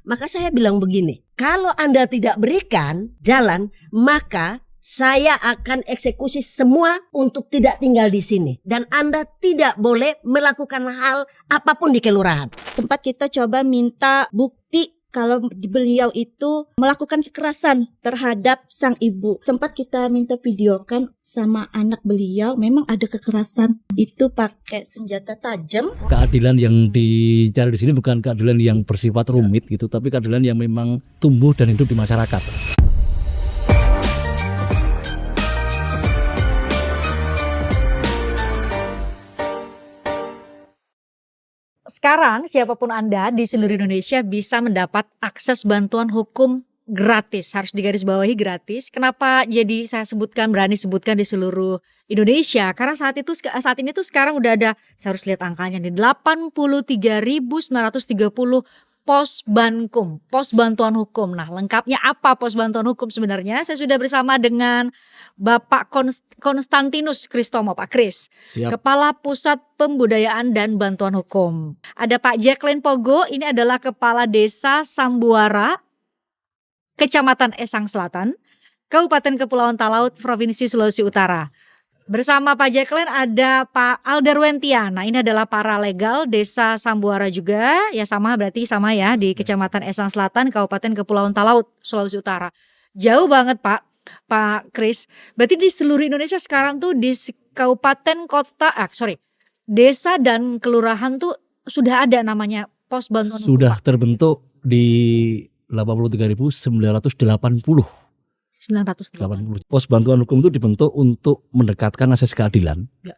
Maka saya bilang begini, kalau Anda tidak berikan jalan, maka saya akan eksekusi semua untuk tidak tinggal di sini. Dan Anda tidak boleh melakukan hal apapun di kelurahan. Sempat kita coba minta bukti kalau beliau itu melakukan kekerasan terhadap sang ibu. Sempat kita minta videokan sama anak beliau, memang ada kekerasan. Itu pakai senjata tajam. Keadilan yang dicari di sini bukan keadilan yang bersifat rumit gitu, tapi keadilan yang memang tumbuh dan hidup di masyarakat. Sekarang siapapun Anda di seluruh Indonesia bisa mendapat akses bantuan hukum gratis. Harus digarisbawahi gratis. Kenapa jadi saya berani sebutkan di seluruh Indonesia? Karena saat ini tuh sekarang udah ada, saya harus lihat angkanya nih, 83.930 pos bankum, pos bantuan hukum. Nah, lengkapnya apa pos bantuan hukum sebenarnya? Saya sudah bersama dengan Bapak Konstantinus Kristomo, Pak Kris, Kepala Pusat Pembudayaan dan Bantuan Hukum. Ada Pak Jacqueline Pogo, ini adalah Kepala Desa Sambuara, Kecamatan Esang Selatan, Kabupaten Kepulauan Talaut, Provinsi Sulawesi Utara. Bersama Pak Jacqueline ada Pak Alderwentian. Nah, ini adalah paralegal Desa Sambuara juga, ya sama ya di Kecamatan Esang Selatan, Kabupaten Kepulauan Talaut, Sulawesi Utara. Jauh banget Pak Kris. Berarti di seluruh Indonesia sekarang tuh di kabupaten, kota, desa dan kelurahan tuh sudah ada namanya pos bantuan hukum. Sudah terbentuk di 83.980. 980. Pos bantuan hukum itu dibentuk untuk mendekatkan akses keadilan. Ya.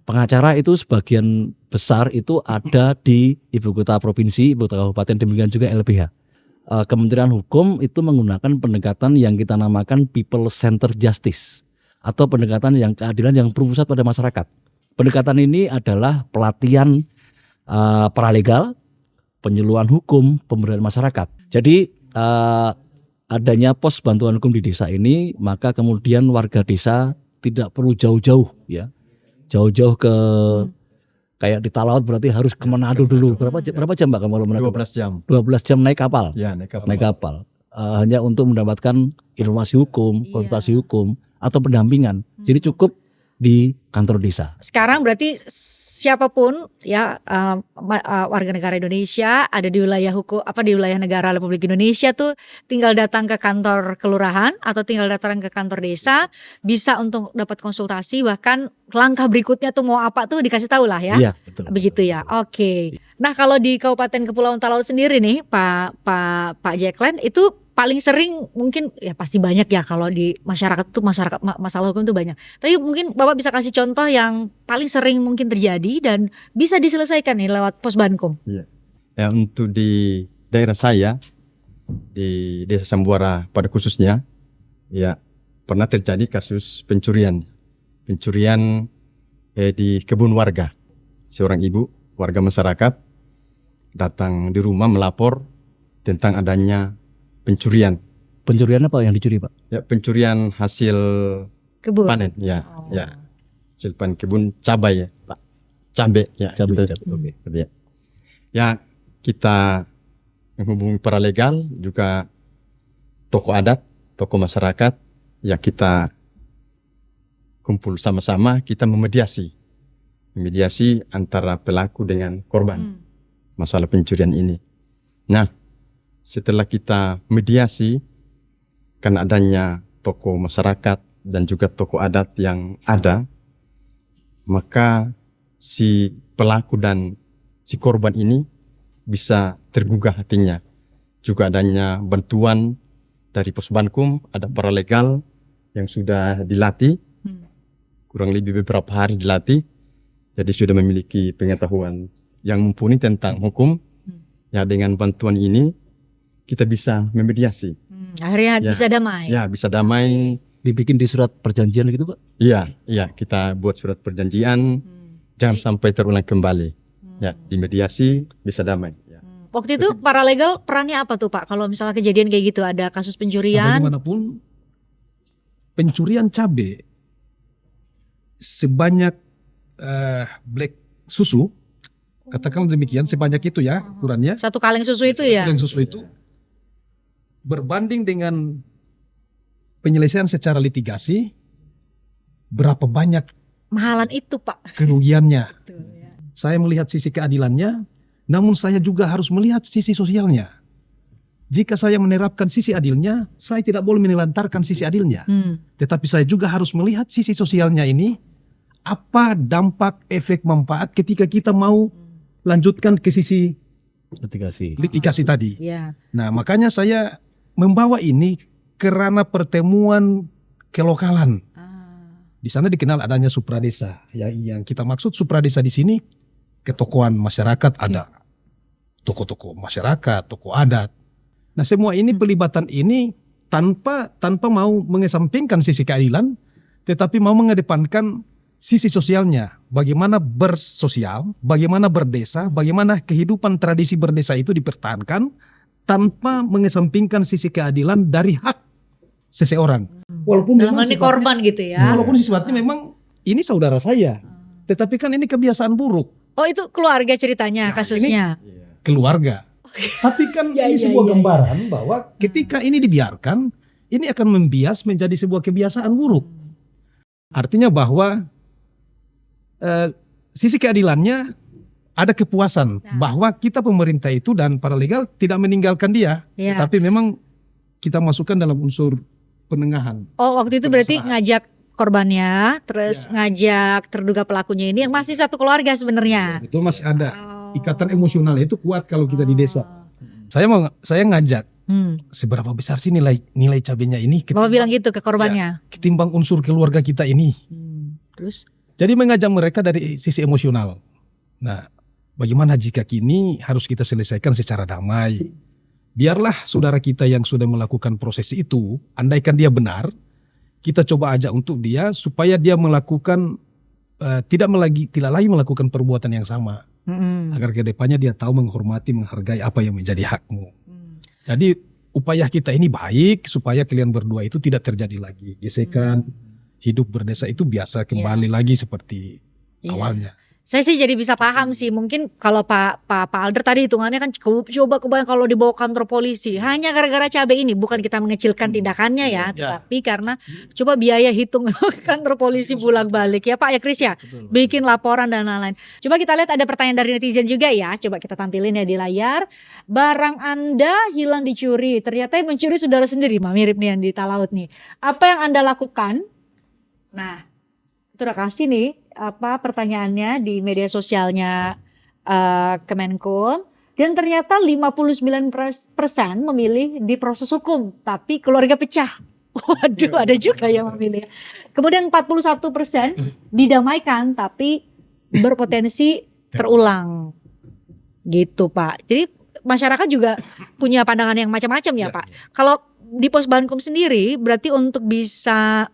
Pengacara itu sebagian besar itu ada di ibu kota provinsi, ibu kota kabupaten, demikian juga LBH. Kementerian Hukum itu menggunakan pendekatan yang kita namakan People Centered Justice atau pendekatan yang keadilan yang berpusat pada masyarakat. Pendekatan ini adalah pelatihan paralegal, penyuluhan hukum, pemberdayaan masyarakat. Jadi adanya pos bantuan hukum di desa ini, maka kemudian warga desa tidak perlu jauh-jauh jauh-jauh ke kayak di Talaut berarti harus ke Manado dulu. Berapa jam Pak kalau 12 jam. 12 jam naik kapal. Ya, naik kapal. Hanya untuk mendapatkan informasi hukum, konsultasi hukum atau pendampingan. Jadi cukup di kantor desa. Sekarang berarti siapapun ya warga negara Indonesia ada di wilayah di wilayah negara Republik Indonesia tuh tinggal datang ke kantor kelurahan atau tinggal datang ke kantor desa, bisa untuk dapat konsultasi, bahkan langkah berikutnya tuh mau apa tuh dikasih tahu lah ya. Iya, betul. Begitu ya. Oke. Nah, kalau di Kabupaten Kepulauan Talaut sendiri nih Pak Jacqueline, itu paling sering mungkin ya pasti banyak ya kalau di masyarakat tuh masalah hukum itu banyak. Tapi mungkin Bapak bisa kasih contoh yang paling sering mungkin terjadi dan bisa diselesaikan nih lewat pos bankum. Ya, untuk di daerah saya di Desa Sambuara pada khususnya ya pernah terjadi kasus pencurian di kebun warga. Seorang ibu warga masyarakat datang di rumah melapor tentang adanya pencurian. Pencurian apa yang dicuri, Pak? Ya, pencurian hasil kebun. Panen, ya. Hasil panen kebun cabai ya, Pak. Cabai. Oke. Ya, kita menghubungi paralegal juga tokoh adat, tokoh masyarakat, ya kita kumpul sama-sama, kita memediasi antara pelaku dengan korban masalah pencurian ini. Nah, setelah kita mediasi, karena adanya tokoh masyarakat dan juga tokoh adat yang ada, maka si pelaku dan si korban ini bisa tergugah hatinya. Juga adanya bantuan dari pos bankum, ada paralegal yang sudah dilatih, kurang lebih beberapa hari dilatih, jadi sudah memiliki pengetahuan yang mumpuni tentang hukum. Ya, dengan bantuan ini kita bisa memediasi. Akhirnya bisa damai. Ya, bisa damai. Dibikin di surat perjanjian gitu, Pak? Iya, kita buat surat perjanjian, jangan sampai terulang kembali. Ya, dimediasi bisa damai. Ya. Waktu itu paralegal perannya apa tuh, Pak? Kalau misalnya kejadian kayak gitu, ada kasus pencurian. Bagaimanapun pencurian cabai sebanyak black susu Katakanlah demikian, sebanyak itu ya ukurannya. Satu kaleng susu itu ya. Kaleng susu itu berbanding dengan penyelesaian secara litigasi, berapa banyak Mahalan itu Pak. kerugiannya. Betul, ya. Saya melihat sisi keadilannya, namun saya juga harus melihat sisi sosialnya. Jika saya menerapkan sisi adilnya, saya tidak boleh menelantarkan sisi adilnya. Tetapi saya juga harus melihat sisi sosialnya ini, apa dampak, efek, manfaat ketika kita mau lanjutkan ke sisi litigasi tadi. Ya. Nah, makanya saya membawa ini kerana pertemuan kelokalan. Di sana dikenal adanya supradesa. Yang kita maksud supradesa di sini, ketokohan masyarakat ada. Tokoh-tokoh masyarakat, tokoh adat. Nah, semua ini pelibatan ini tanpa mau mengesampingkan sisi keadilan, tetapi mau mengedepankan sisi sosialnya. Bagaimana bersosial, bagaimana berdesa, bagaimana kehidupan tradisi berdesa itu dipertahankan tanpa mengesampingkan sisi keadilan dari hak seseorang. Walaupun Dalam memang hal ini sifatnya- korban gitu ya. Walaupun sifatnya memang ini saudara saya, tetapi kan ini kebiasaan buruk Oh itu keluarga ceritanya, Nah, kasusnya. keluarga. Tapi kan ini sebuah gambaran bahwa ketika ini dibiarkan, ini akan membias menjadi sebuah kebiasaan buruk. Artinya bahwa sisi keadilannya ada kepuasan bahwa kita pemerintah itu dan para legal tidak meninggalkan dia, Ya. tapi memang kita masukkan dalam unsur penengahan. Oh waktu itu berarti Perusahaan. ngajak korbannya, terus ngajak terduga pelakunya ini yang masih satu keluarga sebenarnya. Itu masih ada Oh. ikatan emosional itu kuat kalau kita di desa. Saya ngajak seberapa besar sih nilai cabenya ini Bapak bilang gitu ke korbannya. ketimbang unsur keluarga kita ini. Terus? Jadi mengajak mereka dari sisi emosional. Nah, bagaimana jika kini harus kita selesaikan secara damai? Biarlah saudara kita yang sudah melakukan proses itu, andaikan dia benar, kita coba ajak untuk dia supaya dia melakukan tidak lagi melakukan perbuatan yang sama. Agar ke depannya dia tahu menghormati, menghargai apa yang menjadi hakmu. Jadi upaya kita ini baik supaya kalian berdua itu tidak terjadi lagi gesekan. Hidup berdesa itu biasa kembali lagi seperti awalnya. Saya sih jadi bisa paham sih, mungkin kalau Pak Alder tadi hitungannya kan coba kebayang kalau dibawa kantor polisi hanya gara-gara cabai ini, bukan kita mengecilkan tindakannya ya, tetapi karena coba biaya hitung kantor polisi bolak-balik ya Pak ya Kris ya, bikin laporan dan lain-lain. Coba kita lihat ada pertanyaan dari netizen juga ya, coba kita tampilin ya di layar. Barang Anda hilang dicuri, ternyata yang mencuri saudara sendiri, mirip nih yang di Talaut nih. Apa yang Anda lakukan? Nah, itu udah kasih nih pertanyaannya di media sosialnya Kemenkum, dan ternyata 59% memilih diproses hukum tapi keluarga pecah. Waduh, ada juga yang memilih. Kemudian 41% didamaikan tapi berpotensi terulang. Gitu Pak. Jadi masyarakat juga punya pandangan yang macam-macam ya Pak. Kalau di Pos Bankum sendiri berarti untuk bisa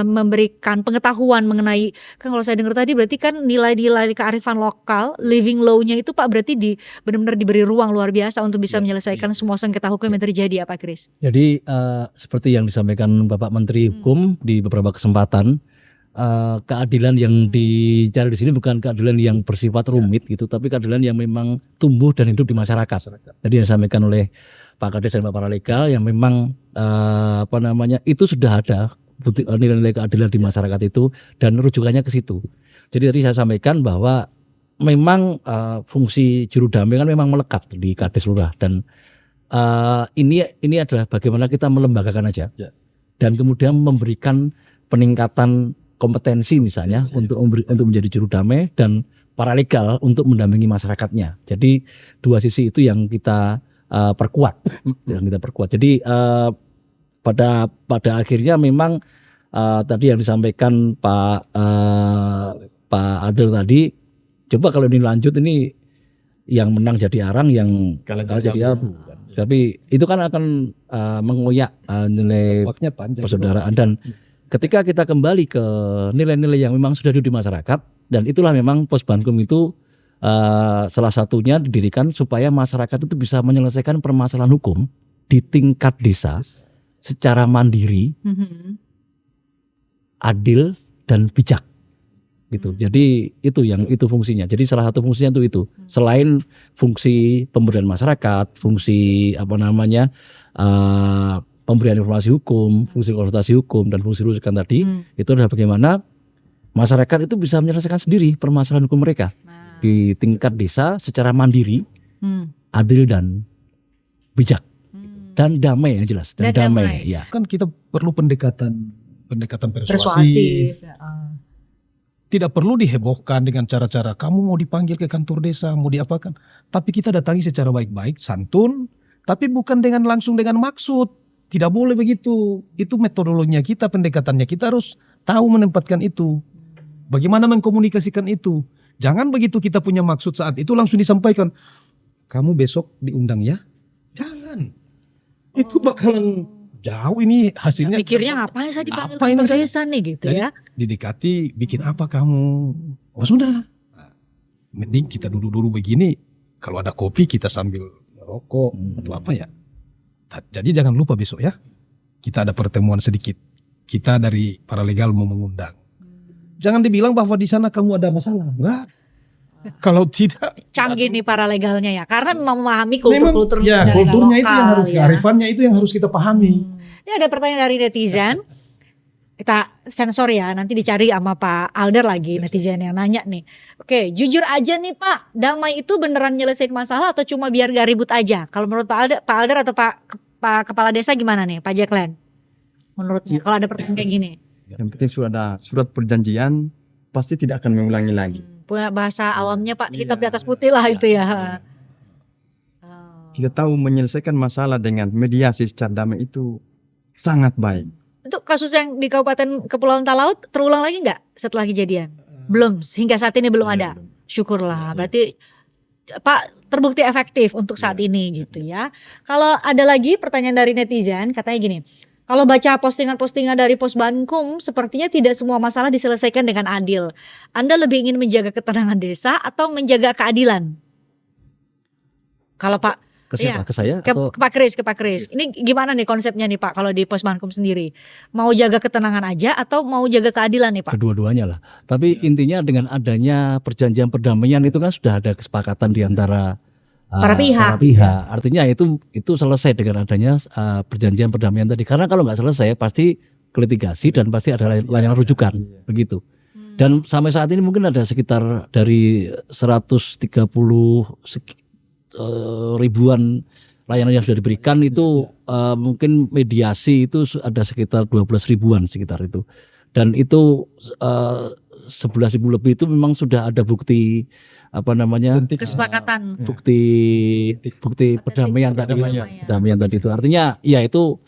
memberikan pengetahuan mengenai, kan kalau saya dengar tadi berarti kan nilai-nilai kearifan lokal, living law-nya itu Pak berarti benar-benar diberi ruang luar biasa untuk bisa menyelesaikan semua sengketa hukum yang terjadi ya Pak Kris. Jadi seperti yang disampaikan Bapak Menteri Hukum di beberapa kesempatan, keadilan yang dicari di sini bukan keadilan yang bersifat rumit gitu, tapi keadilan yang memang tumbuh dan hidup di masyarakat. Tadi yang disampaikan oleh Pak Kades dan Pak Paralegal yang memang itu sudah ada nilai-nilai keadilan di masyarakat itu dan rujukannya ke situ. Jadi tadi saya sampaikan bahwa memang fungsi juru damai kan memang melekat di Kades Lurah dan ini adalah bagaimana kita melembagakan aja dan kemudian memberikan peningkatan kompetensi misalnya untuk menjadi juru damai dan paralegal untuk mendampingi masyarakatnya. Jadi dua sisi itu yang kita perkuat, Jadi pada akhirnya memang tadi yang disampaikan Pak Adil tadi, coba kalau ini lanjut ini yang menang jadi arang, yang kalah jadi abu. Tapi itu kan akan mengoyak nilai persaudaraan dan ketika kita kembali ke nilai-nilai yang memang sudah ada di masyarakat, dan itulah memang Pos Bankum itu salah satunya didirikan supaya masyarakat itu bisa menyelesaikan permasalahan hukum di tingkat desa secara mandiri, adil dan bijak. gitu. Jadi itu fungsinya. Jadi salah satu fungsinya itu. Selain fungsi pemberdayaan masyarakat, fungsi pemberian informasi hukum, fungsi konsultasi hukum dan fungsi rujukan tadi, itu adalah bagaimana masyarakat itu bisa menyelesaikan sendiri permasalahan hukum mereka di tingkat desa secara mandiri, adil dan bijak dan damai yang jelas dan damai. Ya. Kan kita perlu pendekatan persuasif. Persuasif. Tidak perlu dihebohkan dengan cara-cara kamu mau dipanggil ke kantor desa, mau diapakan. Tapi kita datangi secara baik-baik, santun, tapi bukan langsung dengan maksud. Tidak boleh begitu. Itu metodologinya kita, pendekatannya kita harus tahu menempatkan itu. Bagaimana mengkomunikasikan itu. Jangan begitu kita punya maksud saat itu langsung disampaikan. Kamu besok diundang ya? Jangan. Itu bakalan jauh ini hasilnya. Mikirnya ngapain saya dipanggil Apa ini kantor saya? desa nih gitu Jadi, ya. didekati, bikin apa kamu? Oh sudah. Mending kita duduk-duduk begini. Kalau ada kopi kita sambil merokok atau apa ya. Jadi jangan lupa besok ya. Kita ada pertemuan sedikit. Kita dari paralegal mau mengundang. Jangan dibilang bahwa di sana kamu ada masalah. Enggak. Kalau tidak. Canggih nih para legalnya ya. Karena memahami Memang, kultur ya, budaya kulturnya itu yang lokal, harus, ya. kearifannya itu yang harus kita pahami. Ini ada pertanyaan dari netizen. Kita sensor ya, nanti dicari sama Pak Alder lagi netizen yang nanya nih. Oke, jujur aja nih Pak, damai itu beneran nyelesain masalah atau cuma biar gak ribut aja? Kalau menurut Pak Alder atau Pak Kepala Desa gimana nih, Pak Jeklen? Menurutnya, kalau ada pertanyaan kayak gini. Yang penting sudah ada surat perjanjian, pasti tidak akan mengulangi lagi. Punya bahasa awamnya Pak, hitam di atas putih lah itu ya. Kita tahu menyelesaikan masalah dengan mediasi secara damai itu sangat baik. Untuk kasus yang di Kabupaten Kepulauan Talaut terulang lagi nggak setelah kejadian? Belum, hingga saat ini belum ada. Syukurlah, berarti Pak terbukti efektif untuk saat ini gitu ya. Kalau ada lagi pertanyaan dari netizen, katanya gini. Kalau baca postingan-postingan dari Posbankum, sepertinya tidak semua masalah diselesaikan dengan adil. Anda lebih ingin menjaga ketenangan desa atau menjaga keadilan? Kalau Pak Ke siapa? Iya. Ke saya? Ke Atau Pak Kris. Ini gimana nih konsepnya nih Pak kalau di Posbankum sendiri? Mau jaga ketenangan aja atau mau jaga keadilan nih Pak? kedua-duanya lah. Tapi intinya dengan adanya perjanjian perdamaian itu kan sudah ada kesepakatan di antara Para pihak. Artinya itu selesai dengan adanya perjanjian perdamaian tadi. Karena kalau nggak selesai pasti ke litigasi dan pasti ada layanan rujukan begitu. Dan sampai saat ini mungkin ada sekitar dari 130 ribuan layanan yang sudah diberikan itu mungkin mediasi itu ada sekitar 12 ribuan sekitar itu. Dan itu 11.000 lebih itu memang sudah ada bukti Kesepakatan. bukti perdamaian tadi. Perdamaian tadi itu artinya ya itu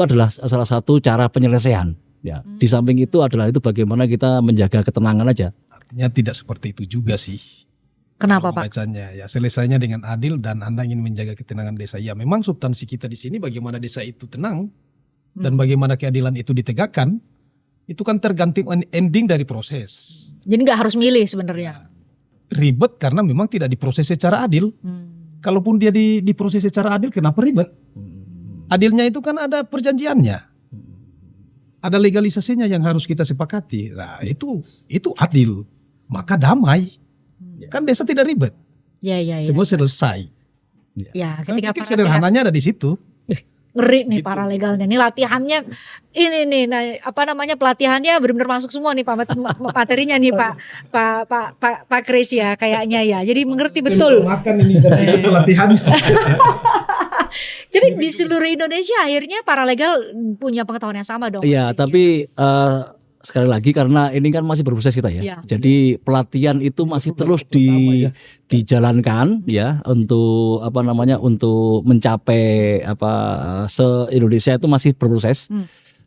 adalah salah satu cara penyelesaian ya. Di samping itu adalah itu bagaimana kita menjaga ketenangan aja. Artinya tidak seperti itu juga sih. Kenapa Kalau Pak? membacanya ya selesainya dengan adil dan Anda ingin menjaga ketenangan desa. Ya memang substansi kita di sini bagaimana desa itu tenang dan bagaimana keadilan itu ditegakkan. Itu kan tergantung ending dari proses. Jadi nggak harus milih sebenarnya. Ribet karena memang tidak diproses secara adil. Kalaupun dia diproses secara adil, kenapa ribet? Adilnya itu kan ada perjanjiannya. Ada legalisasinya yang harus kita sepakati. Nah, itu adil. Maka damai. Kan desa tidak ribet. Ya. Semua selesai. Ya, Kan ketika titik para sederhananya ada di situ. ngeri nih Gitu. para legalnya. Ini latihannya ini nih pelatihannya benar-benar masuk semua nih Pak materinya nih Pak Kris ya kayaknya ya. Jadi mengerti betul. Makan ini dari pelatihannya. Jadi di seluruh Indonesia akhirnya para legal punya pengetahuan yang sama dong. Iya, Pak Kris, ya. tapi sekali lagi karena ini kan masih berproses kita ya. Iya. Jadi pelatihan itu masih terus dijalankan ya untuk untuk mencapai se-Indonesia itu masih berproses.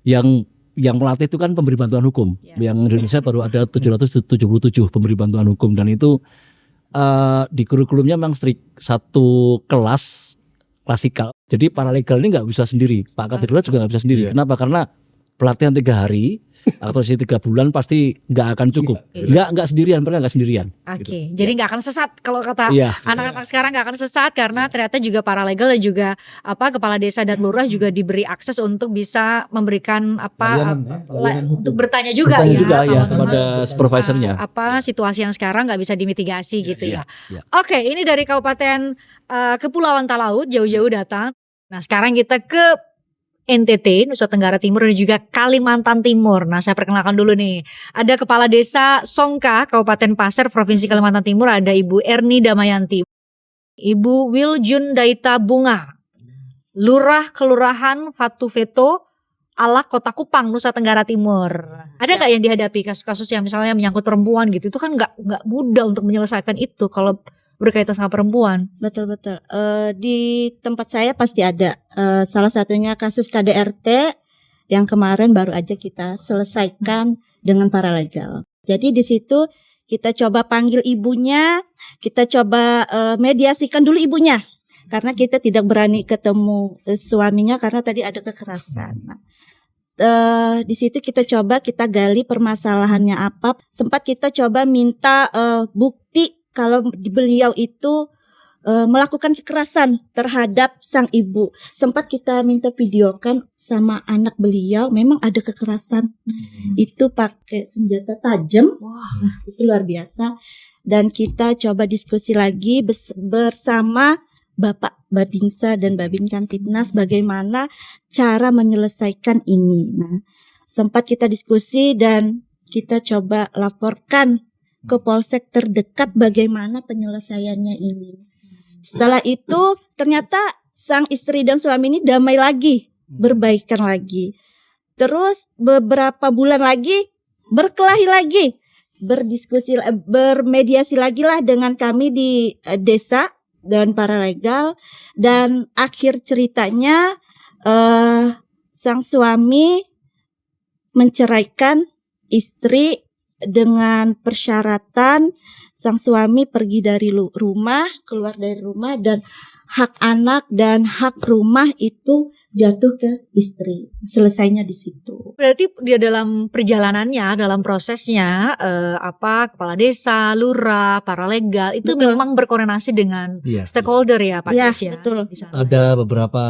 Yang melatih itu kan pemberi bantuan hukum. Yes. Yang Indonesia baru ada 777 pemberi bantuan hukum dan itu di kurikulumnya memang strict satu kelas klasikal. Jadi paralegal ini nggak bisa sendiri. Pak Kadirullah juga nggak bisa sendiri. Kenapa? Karena pelatihan 3 hari atau 3 bulan pasti nggak akan cukup. Nggak sendirian, mereka nggak sendirian. Oke, jadi nggak akan sesat kalau kata Iya. anak-anak sekarang nggak akan sesat karena ternyata juga paralegal dan juga kepala desa dan lurah juga diberi akses untuk bisa memberikan untuk bertanya juga Bertanya ya, juga kalau ya memang, kepada supervisornya. situasi yang sekarang nggak bisa dimitigasi gitu ya. Iya. Oke, ini dari Kabupaten Kepulauan Talaut jauh-jauh datang. Nah, sekarang kita ke NTT, Nusa Tenggara Timur dan juga Kalimantan Timur. Nah, saya perkenalkan dulu nih. Ada Kepala Desa Songka, Kabupaten Pasir, Provinsi Kalimantan Timur, ada Ibu Erni Damayanti. Ibu Wiljun Daita Bunga, Lurah Kelurahan Fatuveto, Alak, Kota Kupang, Nusa Tenggara Timur. Ada nggak yang dihadapi kasus-kasus yang misalnya menyangkut perempuan gitu? Itu kan nggak mudah untuk menyelesaikan itu kalau berkaitan sama perempuan. Betul. Di tempat saya pasti ada. Salah satunya kasus KDRT yang kemarin baru aja kita selesaikan dengan paralegal. Jadi di situ kita coba panggil ibunya, kita coba mediasikan dulu ibunya. Karena kita tidak berani ketemu suaminya karena tadi ada kekerasan. Nah, di situ kita gali permasalahannya apa. Sempat kita coba minta bukti kalau beliau itu melakukan kekerasan terhadap sang ibu. Sempat kita minta videokan sama anak beliau, memang ada kekerasan. Itu pakai senjata tajam. Nah, itu luar biasa. Dan kita coba diskusi lagi bersama Bapak Babinsa dan Babin Kamtibnas bagaimana cara menyelesaikan ini. Nah, sempat kita diskusi dan kita coba laporkan ke polsek terdekat bagaimana penyelesaiannya ini. Setelah itu ternyata sang istri dan suami ini damai lagi, berbaikan lagi. Terus beberapa bulan lagi berkelahi lagi, berdiskusi, bermediasi lagi lah dengan kami di desa dan paralegal. Dan akhir ceritanya sang suami menceraikan istri dengan persyaratan sang suami pergi dari rumah, keluar dari rumah, dan hak anak dan hak rumah itu jatuh ke istri. Selesainya di situ. Berarti dia dalam perjalanannya, dalam prosesnya, kepala desa, lurah, paralegal itu Betul. memang berkoordinasi dengan Iya. stakeholder ya Pak Iya, Des ya. betul. Di sana. Ada beberapa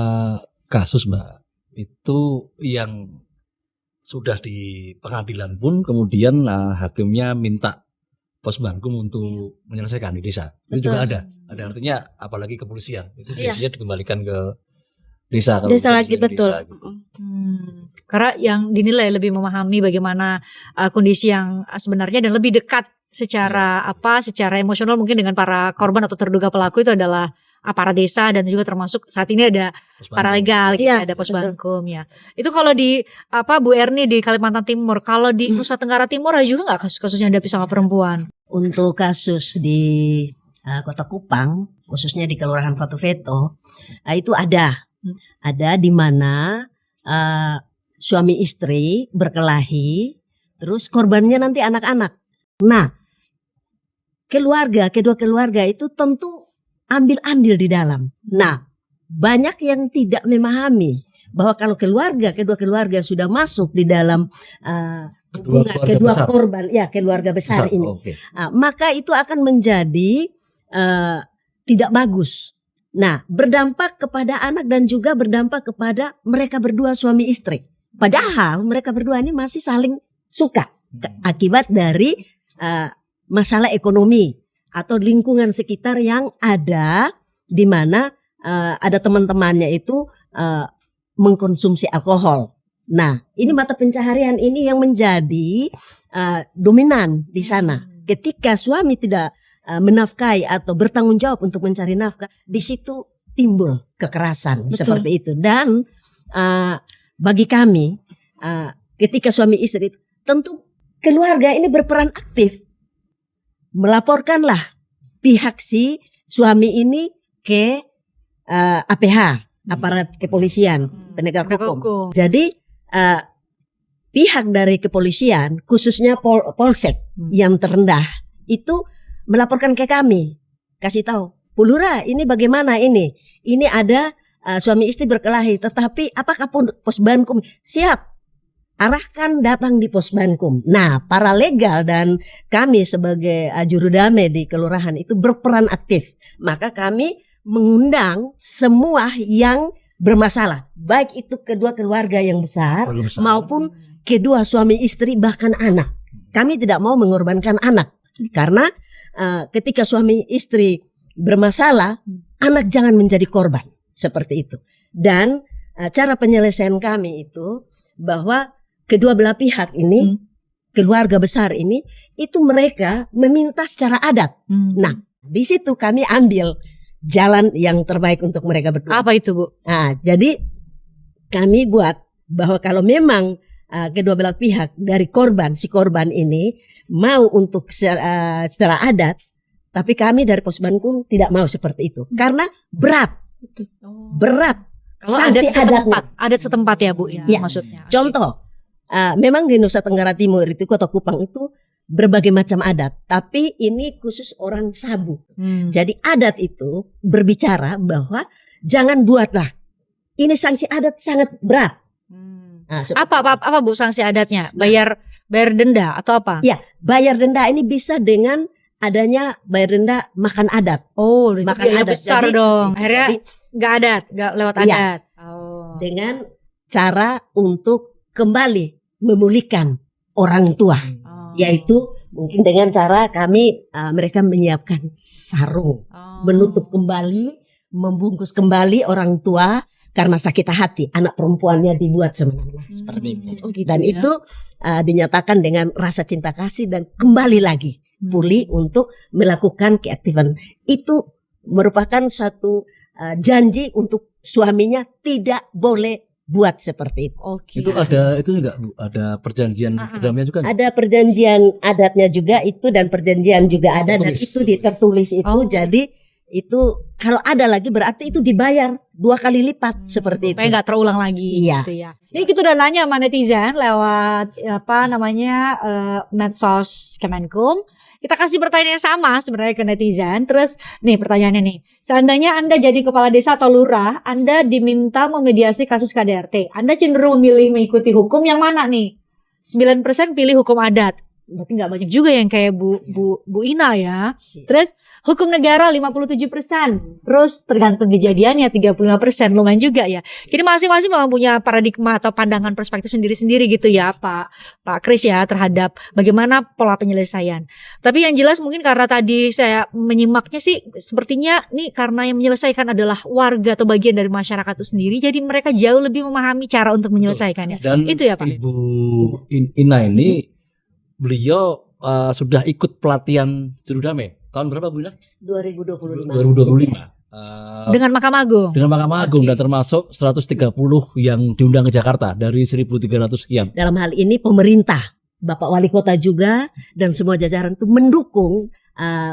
kasus Mbak itu yang sudah di pengadilan pun kemudian hakimnya minta posbankum untuk menyelesaikan di desa. Itu juga ada. Ada artinya apalagi kepolisian itu Iya. biasanya dikembalikan ke desa. Kalau Desa lagi, di betul. desa, gitu. Karena yang dinilai lebih memahami bagaimana kondisi yang sebenarnya dan lebih dekat secara secara emosional mungkin dengan para korban atau terduga pelaku itu adalah aparat desa dan juga termasuk saat ini ada Posbankum. paralegal, gitu, Iya, ada posbankum ya. Itu kalau di Bu Erni di Kalimantan Timur, kalau di Nusa Tenggara Timur ada juga nggak kasus-kasus yang dihadapi sama perempuan? Untuk kasus di Kota Kupang, khususnya di Kelurahan Fatuveto, itu ada di mana suami istri berkelahi, terus korbannya nanti anak-anak. Nah, kedua keluarga itu tentu ambil andil di dalam. Nah, banyak yang tidak memahami bahwa kalau kedua keluarga sudah masuk di dalam kedua besar. korban, ya keluarga besar ini. Oke. Maka itu akan menjadi tidak bagus. Nah, berdampak kepada anak dan juga berdampak kepada mereka berdua suami istri. Padahal mereka berdua ini masih saling suka akibat dari masalah ekonomi atau lingkungan sekitar yang ada di mana ada teman-temannya itu mengkonsumsi alkohol. Nah, ini mata pencaharian ini yang menjadi dominan di sana. Ketika suami tidak menafkahi atau bertanggung jawab untuk mencari nafkah, di situ timbul kekerasan. Betul. Seperti itu. Dan bagi kami, ketika suami istri, tentu keluarga ini berperan aktif. Melaporkanlah pihak si suami ini ke APH, aparat kepolisian, penegak hukum. Jadi pihak dari kepolisian, khususnya polsek yang terendah itu melaporkan ke kami, kasih tahu, Bu Lurah, ini bagaimana ini? Ini ada suami istri berkelahi, tetapi apakah posbankum siap arahkan datang di pos Bankum. Nah, para legal dan kami sebagai juru damai di kelurahan itu berperan aktif. Maka kami mengundang semua yang bermasalah, baik itu kedua keluarga yang besar maupun kedua suami istri bahkan anak. Kami tidak mau mengorbankan anak karena ketika suami istri bermasalah, anak jangan menjadi korban seperti itu. Dan cara penyelesaian kami itu bahwa kedua belah pihak ini, keluarga besar ini, itu mereka meminta secara adat. Nah, di situ kami ambil jalan yang terbaik untuk mereka berdua. Apa itu, Bu? Nah, jadi kami buat bahwa kalau memang kedua belah pihak dari si korban ini mau untuk secara adat, tapi kami dari pos Bankum tidak mau seperti itu karena berat. Kalau adat setempat ya, Bu, ya. Maksudnya. Contoh, memang di Nusa Tenggara Timur itu Kota Kupang itu berbagai macam adat, tapi ini khusus orang Sabu. Jadi adat itu berbicara bahwa jangan buatlah. Ini sanksi adat sangat berat. Nah, apa Bu sanksi adatnya? Bayar denda atau apa? Ya, bayar denda ini bisa dengan adanya bayar denda makan adat. Oh, makan adat besar jadi, dong. Akhirnya nggak adat, nggak lewat adat. Dengan cara untuk kembali memulihkan orang tua, yaitu mungkin dengan cara kami mereka menyiapkan sarung, menutup kembali, membungkus kembali orang tua karena sakit hati anak perempuannya dibuat semena-mena seperti itu. Gitu dan ya. itu dinyatakan dengan rasa cinta kasih dan kembali lagi pulih untuk melakukan keaktifan. Itu merupakan satu janji untuk suaminya tidak boleh buat seperti itu. Itu ada itu juga Bu, ada perjanjian berdamainya juga. Ada perjanjian adatnya juga itu dan perjanjian juga ada dan itu tertulis itu. Jadi itu kalau ada lagi berarti itu dibayar 2 kali lipat seperti itu. Supaya nggak terulang lagi. Iya. Gitu ya. Jadi kita udah nanya sama netizen lewat medsos Kemenkum. Kita kasih pertanyaan yang sama sebenarnya ke netizen. Terus nih pertanyaannya nih. Seandainya Anda jadi kepala desa atau lurah, Anda diminta memediasi kasus KDRT. Anda cenderung memilih mengikuti hukum yang mana nih? 9% pilih hukum adat. Berarti nggak banyak juga yang kayak Bu Ina ya. Terus hukum negara 57%. Terus tergantung kejadiannya 35%, lumayan juga ya. Jadi masing-masing memang punya paradigma atau pandangan perspektif sendiri-sendiri gitu ya Pak Kris ya terhadap bagaimana pola penyelesaian. Tapi yang jelas mungkin karena tadi saya menyimaknya sih sepertinya nih karena yang menyelesaikan adalah warga atau bagian dari masyarakat itu sendiri. Jadi mereka jauh lebih memahami cara untuk menyelesaikannya. Dan itu ya Pak. Ibu Ina ini beliau sudah ikut pelatihan juru damai tahun berapa Bu Ina? 2025. Dengan Mahkamah Agung. Dengan Mahkamah Agung dan termasuk 130 yang diundang ke Jakarta dari 1.300 sekian. Dalam hal ini pemerintah, Bapak Wali Kota juga dan semua jajaran itu mendukung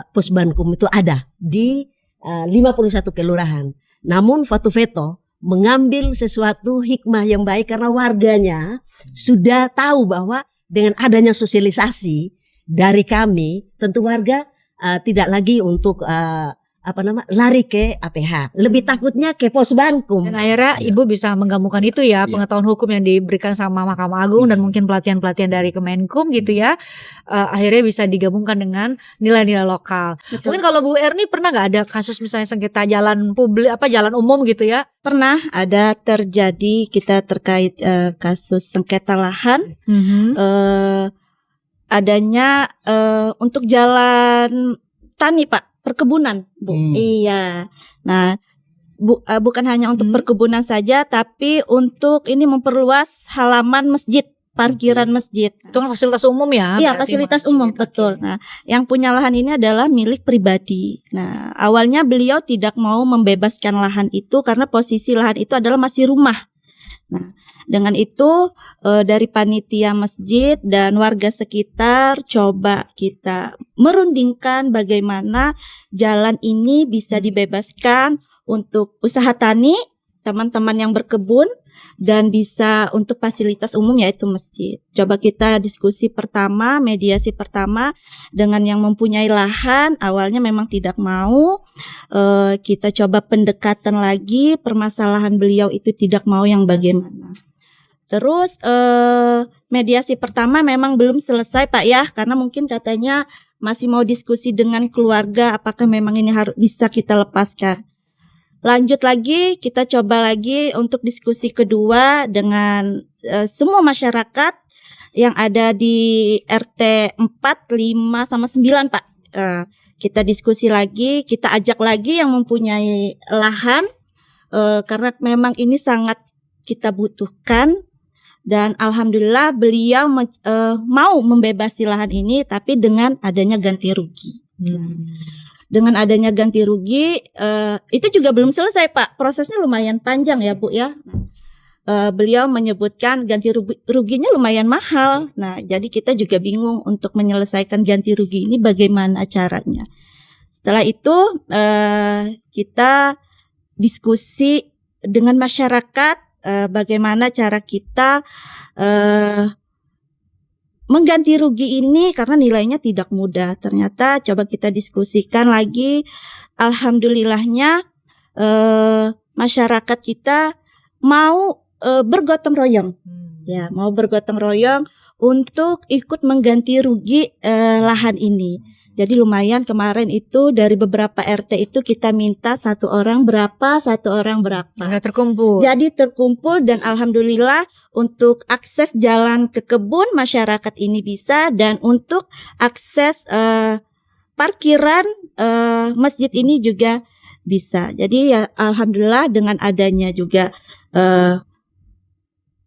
pos Bankum itu ada di 51 kelurahan. Namun Fatu Veto mengambil sesuatu hikmah yang baik karena warganya sudah tahu bahwa dengan adanya sosialisasi dari kami, tentu warga tidak lagi untuk lari ke APH. Lebih takutnya ke pos Bankum. Dan akhirnya Ibu bisa menggabungkan itu ya, pengetahuan hukum yang diberikan sama Mahkamah Agung dan mungkin pelatihan-pelatihan dari Kemenkum gitu ya. Akhirnya bisa digabungkan dengan nilai-nilai lokal. Betul. Mungkin kalau Bu Erni pernah nggak ada kasus misalnya sengketa jalan publik jalan umum gitu ya? Pernah ada terjadi kita terkait kasus sengketa lahan. Adanya untuk jalan tani Pak, perkebunan Bu. Iya. Nah bukan hanya untuk perkebunan saja, tapi untuk ini memperluas halaman masjid, parkiran masjid. Itu kan fasilitas umum ya? Iya, berarti fasilitas masjid. umum, betul. Nah, yang punya lahan ini adalah milik pribadi. Nah, awalnya beliau tidak mau membebaskan lahan itu karena posisi lahan itu adalah masih rumah. Nah, dengan itu dari panitia masjid dan warga sekitar coba kita merundingkan bagaimana jalan ini bisa dibebaskan untuk usaha tani, teman-teman yang berkebun, dan bisa untuk fasilitas umum yaitu masjid. Coba kita diskusi pertama, mediasi pertama dengan yang mempunyai lahan, awalnya memang tidak mau. Kita coba pendekatan lagi, permasalahan beliau itu tidak mau yang bagaimana. Terus mediasi pertama memang belum selesai Pak ya, karena mungkin katanya masih mau diskusi dengan keluarga apakah memang ini harus bisa kita lepaskan. Lanjut lagi, kita coba lagi untuk diskusi kedua dengan semua masyarakat yang ada di RT 4, 5 sama 9 Pak. Kita diskusi lagi, kita ajak lagi yang mempunyai lahan karena memang ini sangat kita butuhkan. Dan alhamdulillah beliau mau membebasi lahan ini, tapi dengan adanya ganti rugi. Dengan adanya ganti rugi, itu juga belum selesai Pak. Prosesnya lumayan panjang ya Bu ya. Beliau menyebutkan ganti ruginya lumayan mahal. Nah, jadi kita juga bingung untuk menyelesaikan ganti rugi ini bagaimana caranya. Setelah itu kita diskusi dengan masyarakat. Bagaimana cara kita mengganti rugi ini karena nilainya tidak mudah. Ternyata coba kita diskusikan lagi. Alhamdulillahnya masyarakat kita mau bergotong royong, ya mau bergotong royong untuk ikut mengganti rugi lahan ini. Jadi lumayan kemarin itu dari beberapa RT itu kita minta satu orang berapa. Sudah terkumpul. Jadi terkumpul dan alhamdulillah untuk akses jalan ke kebun masyarakat ini bisa, dan untuk akses parkiran masjid ini juga bisa. Jadi ya alhamdulillah dengan adanya juga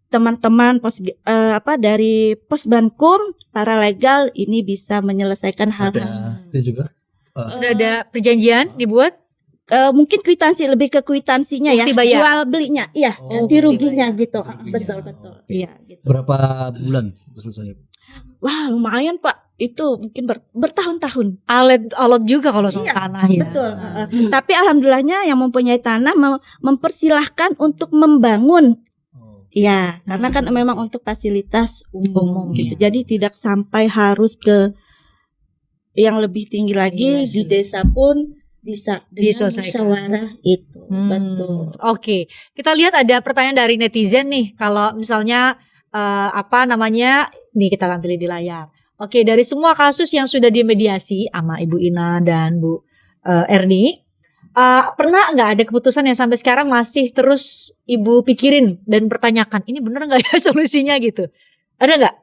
teman-teman dari Posbankum paralegal ini bisa menyelesaikan hal-hal. Itu juga Sudah ada perjanjian dibuat? Mungkin kwitansi, lebih ke kwitansinya ya, Bukti bayar. jual belinya, iya, ganti ruginya gitu. Betul. Iya. Gitu. berapa bulan selesai? Wah lumayan Pak, itu mungkin bertahun-tahun. Alot juga kalau soal Iya, tanah ya. Betul. Tapi alhamdulillahnya yang mempunyai tanah mempersilahkan untuk membangun. Ya, karena kan memang untuk fasilitas umum gitu. Iya. Jadi tidak sampai harus ke yang lebih tinggi lagi. Iya Di sih. desa pun bisa dengan Diselesaikan. musyawarah itu. Betul. Oke, kita lihat ada pertanyaan dari netizen nih. Kalau misalnya nih kita tampilin di layar. Oke, dari semua kasus yang sudah dimediasi sama Ibu Ina dan Bu Erni, pernah nggak ada keputusan yang sampai sekarang masih terus Ibu pikirin dan pertanyakan, ini bener nggak ya solusinya gitu? Ada nggak?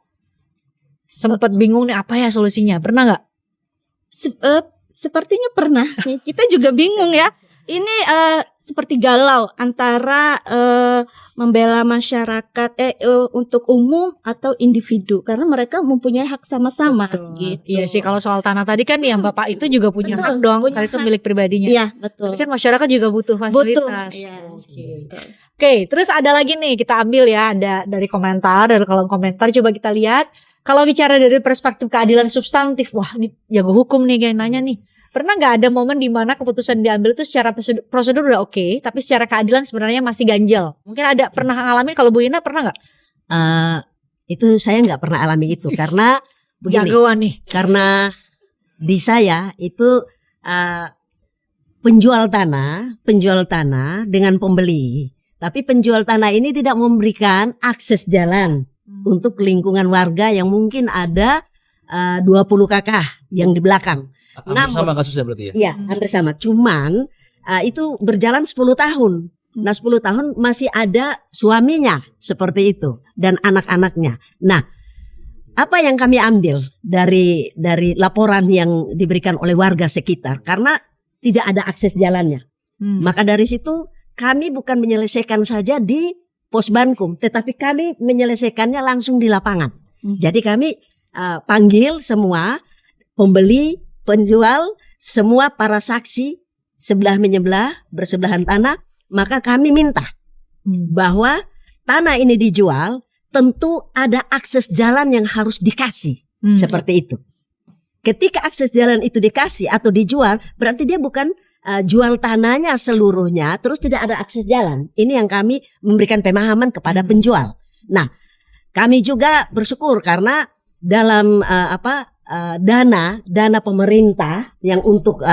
Sempet bingung nih apa ya solusinya? Pernah nggak? Sepertinya pernah. Kita juga bingung ya. Ini seperti galau antara membela masyarakat untuk umum atau individu, karena mereka mempunyai hak sama-sama. Gitu. Iya sih, kalau soal tanah tadi kan yang Bapak itu juga punya hak dong, karena itu milik pribadinya. Iya betul. Tapi kan masyarakat juga butuh fasilitas. Iya. Oke, terus ada lagi nih kita ambil ya, ada dari kolom komentar coba kita lihat. Kalau bicara dari perspektif keadilan substantif, wah ini jago hukum nih kayak nanya nih. Pernah nggak ada momen di mana keputusan diambil itu secara prosedur udah oke, tapi secara keadilan sebenarnya masih ganjel? Mungkin ada pernah ngalamin, kalau Bu Ina pernah nggak? Itu saya nggak pernah alami itu karena begini. Jagoan nih. Karena di saya itu penjual tanah dengan pembeli. Tapi penjual tanah ini tidak memberikan akses jalan untuk lingkungan warga yang mungkin ada 20 kakak yang di belakang. Hampir sama kasusnya berarti ya? Iya, hampir sama. Cuman itu berjalan 10 tahun. Nah 10 tahun masih ada suaminya seperti itu dan anak-anaknya. Nah, apa yang kami ambil dari laporan yang diberikan oleh warga sekitar, karena tidak ada akses jalannya. Maka dari situ kami bukan menyelesaikan saja di Posbankum, tetapi kami menyelesaikannya langsung di lapangan. Jadi kami panggil semua pembeli, penjual, semua para saksi sebelah menyebelah, bersebelahan tanah, maka kami minta bahwa tanah ini dijual, tentu ada akses jalan yang harus dikasih, seperti itu. Ketika akses jalan itu dikasih atau dijual, berarti dia bukan jual tanahnya seluruhnya, terus tidak ada akses jalan. Ini yang kami memberikan pemahaman kepada penjual. Nah, kami juga bersyukur karena dalam dana pemerintah yang untuk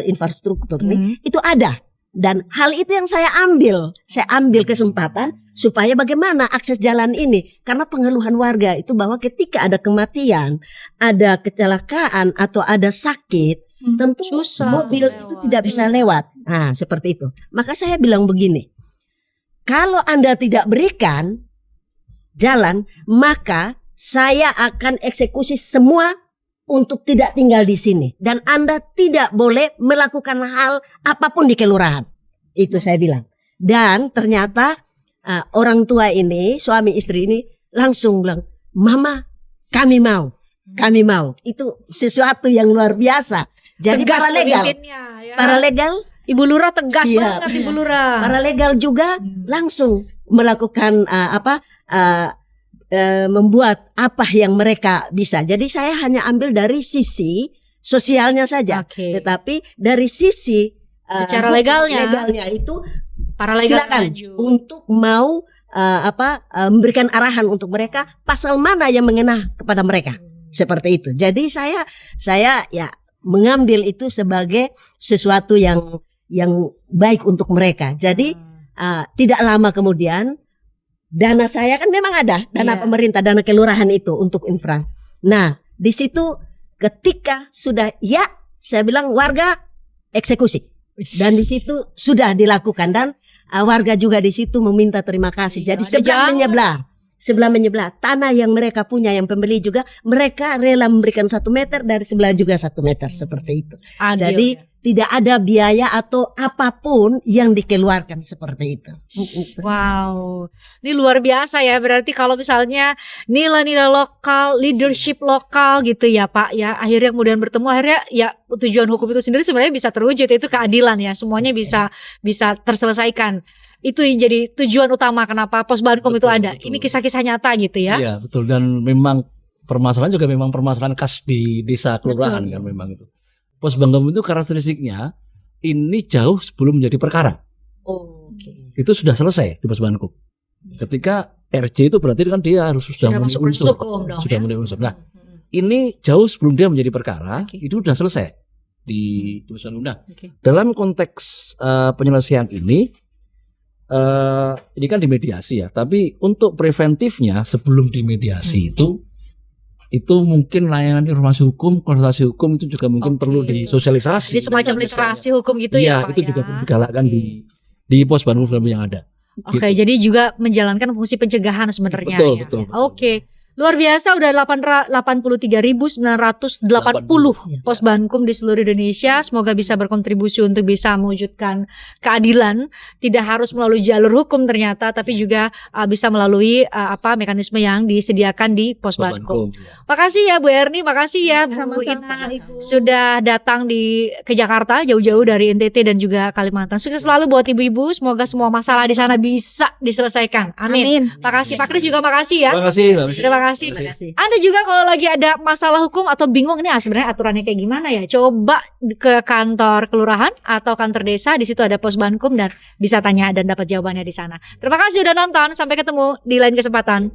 infrastruktur ini itu ada Dan hal itu yang saya ambil kesempatan supaya bagaimana akses jalan ini. Karena pengeluhan warga itu bahwa ketika ada kematian, ada kecelakaan atau ada sakit, tentu Susah mobil lewat. itu tidak bisa lewat. Nah, seperti itu. Maka saya bilang begini, kalau Anda tidak berikan jalan, maka saya akan eksekusi semua untuk tidak tinggal di sini. Dan Anda tidak boleh melakukan hal apapun di kelurahan. Itu saya bilang. Dan ternyata orang tua ini, suami istri ini langsung bilang, Mama, kami mau. Kami mau. Itu sesuatu yang luar biasa. Jadi Tegas paralegal. pemimpinnya, ya. Paralegal, Ibu Lurah tegas Siap. banget Ibu Lurah. paralegal juga langsung melakukan membuat apa yang mereka bisa. Jadi saya hanya ambil dari sisi sosialnya saja. Oke. Tetapi dari sisi Secara hukum legalnya. itu Para legal silakan maju. untuk mau memberikan arahan untuk mereka pasal mana yang mengena kepada mereka. Seperti itu. Jadi saya ya mengambil itu sebagai sesuatu yang baik untuk mereka. Jadi tidak lama kemudian dana saya kan memang ada, dana Iya. pemerintah, dana kelurahan itu untuk infra. Nah, di situ ketika sudah ya, saya bilang warga eksekusi. Dan di situ sudah dilakukan dan warga juga di situ meminta terima kasih. Iya, Jadi ada sebelah menyebelah tanah yang mereka punya, yang pembeli juga mereka rela memberikan 1 meter, dari sebelah juga 1 meter seperti itu. Adil, Jadi ya. tidak ada biaya atau apapun yang dikeluarkan seperti itu. Wow, ini luar biasa ya. Berarti kalau misalnya nilai-nilai lokal, leadership lokal gitu ya Pak ya, akhirnya kemudian bertemu, akhirnya ya tujuan hukum itu sendiri sebenarnya bisa terwujud, itu keadilan ya, semuanya bisa terselesaikan. Itu yang jadi tujuan utama kenapa Posbankom itu Betul, ada. betul. Ini kisah-kisah nyata gitu ya. Iya betul, dan memang permasalahan juga memang permasalahan khas di desa kelurahan Betul. kan memang itu. Posbankom itu karakteristiknya ini jauh sebelum menjadi perkara. Oke. Itu sudah selesai di Posbankom. Ketika RJ itu berarti kan dia harus sudah Sudah masuk memenuhi proses unsur. hukum dong Sudah ya. memenuhi unsur. Nah, ini jauh sebelum dia menjadi perkara, Oke. itu sudah selesai di Posbankom. Nah, Oke. dalam konteks penyelesaian ini kan dimediasi ya, tapi untuk preventifnya sebelum dimediasi itu mungkin layanan informasi hukum, konsultasi hukum itu juga mungkin Oke. perlu disosialisasi. Jadi semacam literasi hukum gitu ya Iya, Pak itu ya. juga perlu digalakkan Oke. di Posbankom yang ada. Oke, Gitu. jadi juga menjalankan fungsi pencegahan sebenarnya Betul, ya. betul. Oke. Luar biasa, udah 83.980 Posbankom di seluruh Indonesia. Semoga bisa berkontribusi untuk bisa mewujudkan keadilan, tidak harus melalui jalur hukum ternyata, tapi juga bisa melalui mekanisme yang disediakan di Posbankom. Makasih ya Bu Erni, makasih ya Bu Sama-sama, Ina Ibu. sudah datang ke Jakarta jauh-jauh dari NTT dan juga Kalimantan. Sukses selalu buat ibu-ibu. Semoga semua masalah di sana bisa diselesaikan. Amin. Makasih Pak Kris juga makasih ya. Terima kasih, Mbak Misi. Terima kasih. Anda juga kalau lagi ada masalah hukum atau bingung ini sebenarnya aturannya kayak gimana ya, coba ke kantor kelurahan atau kantor desa, di situ ada Posbankom dan bisa tanya dan dapat jawabannya di sana. Terima kasih udah nonton, sampai ketemu di lain kesempatan.